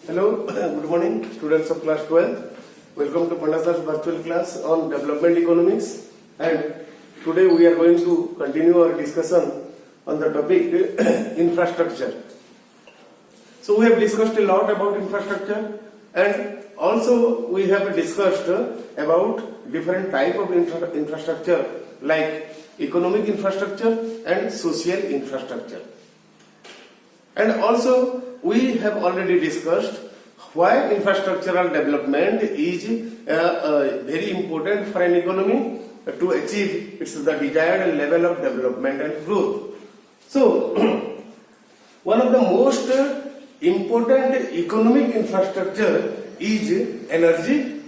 Hello, good morning, students of class 12. Welcome to Panda's virtual class on development economics. And today we are going to continue our discussion on the topic infrastructure. So we have discussed a lot about infrastructure, and also we have discussed about different type of infrastructure like economic infrastructure and social infrastructure. And also we have already discussed why infrastructural development is very important for an economy to achieve its the desired level of development and growth. So one of the most important economic infrastructure is energy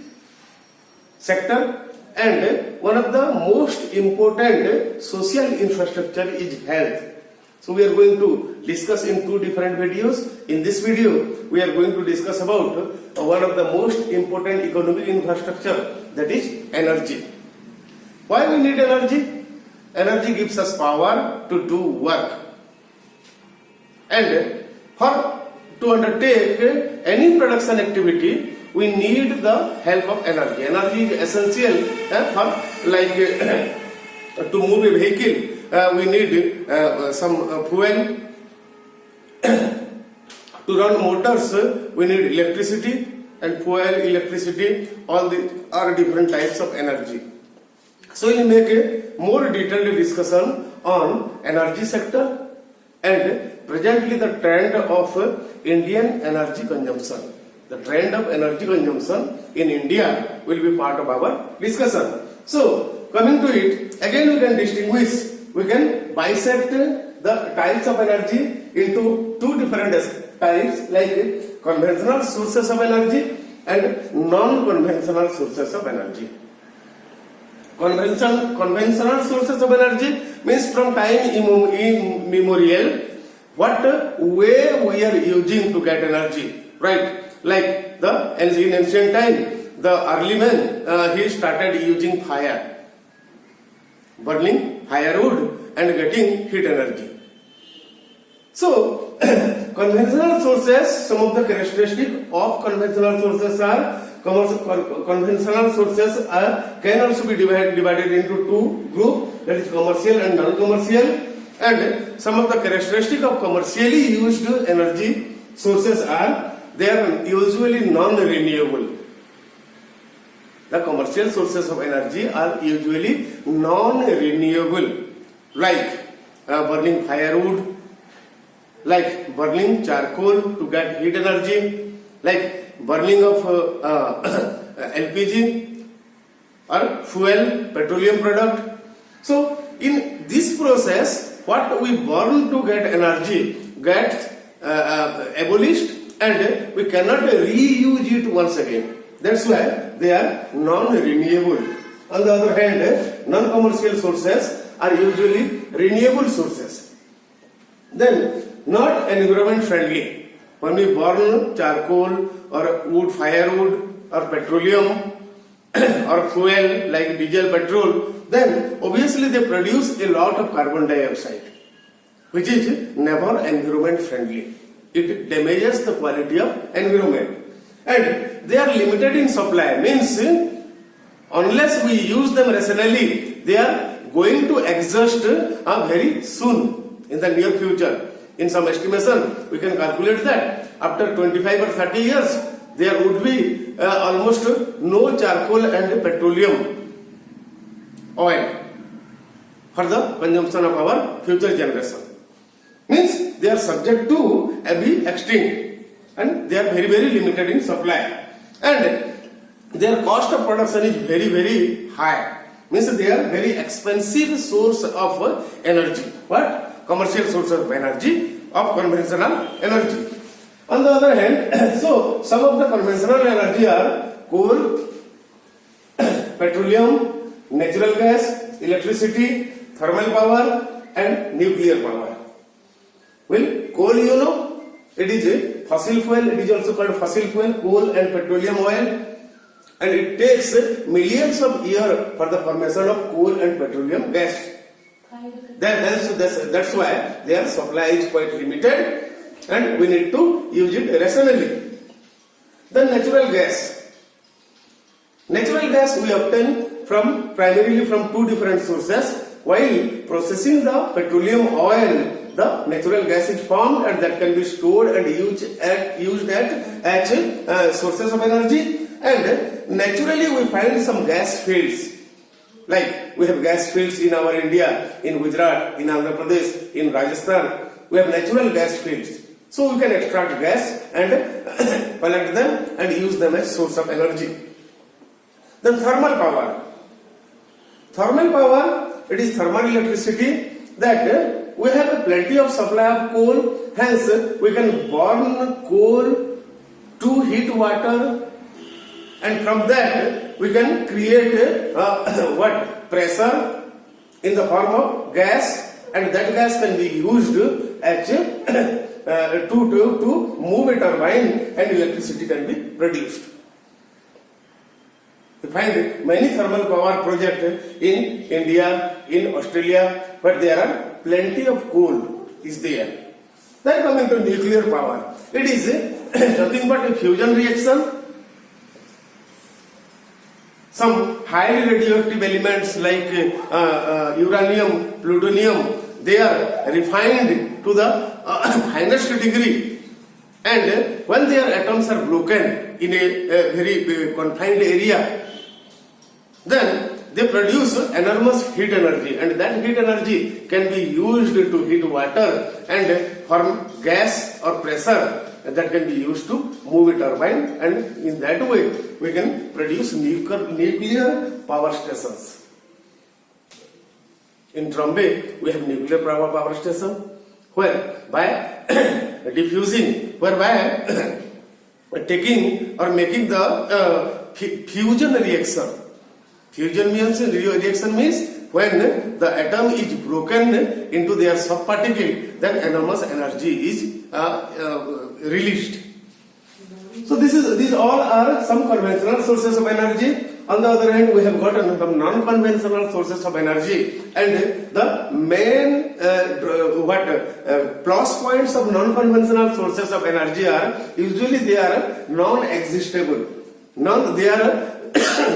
sector, and one of the most important social infrastructure is health. So we are going to discuss in two different videos. In this video, we are going to discuss about one of the most important economic infrastructure, that is energy. Why we need energy? Energy gives us power to do work. And to undertake any production activity, we need the help of energy. Energy is essential for to move a vehicle. We need some fuel. To run motors, we need electricity, and fuel, electricity, all these are different types of energy. So we will make a more detailed discussion on energy sector and presently the trend of Indian energy consumption. The trend of energy consumption in India will be part of our discussion. So coming to it, again we can distinguish, we can bisect the types of energy into two different types, like conventional sources of energy and non-conventional sources of energy. Conventional sources of energy means from time immemorial, what way we are using to get energy, right? Like in ancient time, the early man, he started using fire, burning firewood and getting heat energy. So, conventional sources, some of the characteristics of conventional sources are, conventional sources can also be divided into two groups, that is commercial and non-commercial. And some of the characteristics of commercially used energy sources are, they are usually non-renewable. The commercial sources of energy are usually non-renewable, like burning firewood, like burning charcoal to get heat energy, like burning of LPG or fuel, petroleum product. So in this process, what we burn to get energy gets abolished, and we cannot reuse it once again. That's why they are non-renewable. On the other hand, non-commercial sources are usually renewable sources. Then, not environment friendly. When we burn charcoal or wood, firewood or petroleum or fuel like diesel, petrol, then obviously they produce a lot of carbon dioxide, which is never environment friendly. It damages the quality of environment. And they are limited in supply, means unless we use them rationally, they are going to exhaust very soon in the near future. In some estimation, we can calculate that after 25 or 30 years, there would be almost no charcoal and petroleum oil for the consumption of our future generation. Means they are subject to be extinct, and they are very, very limited in supply, and their cost of production is very, very high. Means they are very expensive source of energy. What? Commercial source of energy, of conventional energy. On the other hand, so some of the conventional energy are coal, petroleum, natural gas, electricity, thermal power and nuclear power. Well, coal, you know, it is a fossil fuel, it is also called fossil fuel, coal and petroleum oil, and it takes millions of years for the formation of coal and petroleum gas. That's why their supply is quite limited, and we need to use it rationally. Then natural gas. Natural gas we obtain primarily from two different sources. While processing the petroleum oil, the natural gas is formed and that can be stored and used as sources of energy. And naturally we find some gas fields. Like we have gas fields in our India, in Gujarat, in Andhra Pradesh, in Rajasthan. We have natural gas fields. So we can extract gas and collect them and use them as source of energy. Then thermal power. Thermal power, it is thermal electricity that we have plenty of supply of coal, hence we can burn coal to heat water, and from that we can create pressure in the form of gas, and that gas can be used as to move a turbine and electricity can be produced. We find many thermal power projects in India, in Australia, but there are plenty of coal is there. Then coming to nuclear power, it is nothing but a fusion reaction. Some highly radioactive elements like uranium, plutonium, they are refined to the finest degree, and when their atoms are broken in a very confined area, then they produce enormous heat energy, and that heat energy can be used to heat water and form gas or pressure that can be used to move a turbine, and in that way we can produce nuclear power stations. In Trombay we have nuclear power station where by diffusing, whereby taking or making the fusion reaction. Fusion reaction means when the atom is broken into their subparticle, then enormous energy is released. So these all are some conventional sources of energy. On the other hand, we have got some non-conventional sources of energy, and the main plus points of non-conventional sources of energy are usually they are non-existable.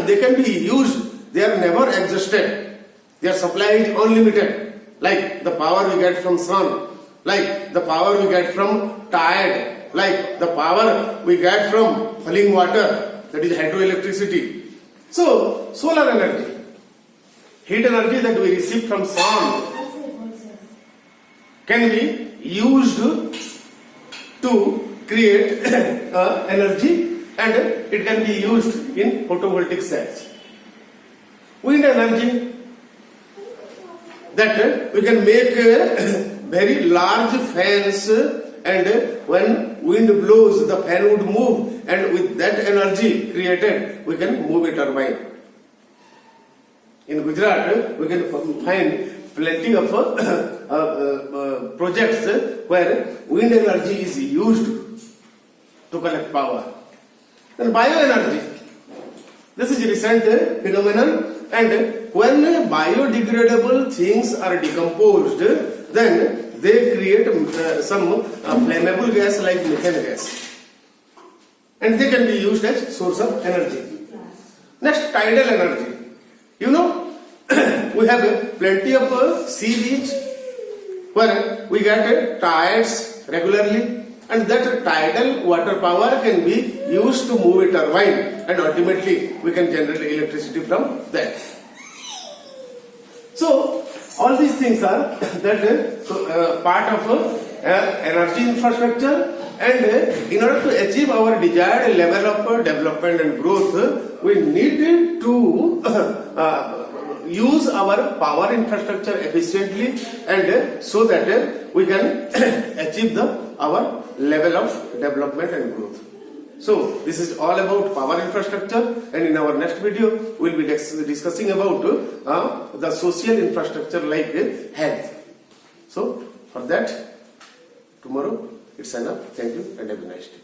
They can be used. They are never exhausted. Their supply is unlimited. Like the power we get from sun, like the power we get from tide, like the power we get from falling water, that is hydroelectricity. So solar energy, heat energy that we receive from sun, can be used to create energy, and it can be used in photovoltaic cells. Wind energy, that we can make very large fans, and when wind blows the fan would move, and with that energy created we can move a turbine. In Gujarat we can find plenty of projects where wind energy is used to collect power. Then bioenergy, this is a recent phenomenon, and when biodegradable things are decomposed, then they create some flammable gas like methane gas, and they can be used as source of energy. Next, tidal energy. You know, we have plenty of sea beach where we get tides regularly, and that tidal water power can be used to move a turbine, and ultimately we can generate electricity from that. So all these things are part of energy infrastructure, and in order to achieve our desired level of development and growth, we need to use our power infrastructure efficiently, and so that we can achieve our level of development and growth. So this is all about power infrastructure, and in our next video we will be discussing about the social infrastructure like health. So for that, tomorrow it's enough. Thank you and have a nice day.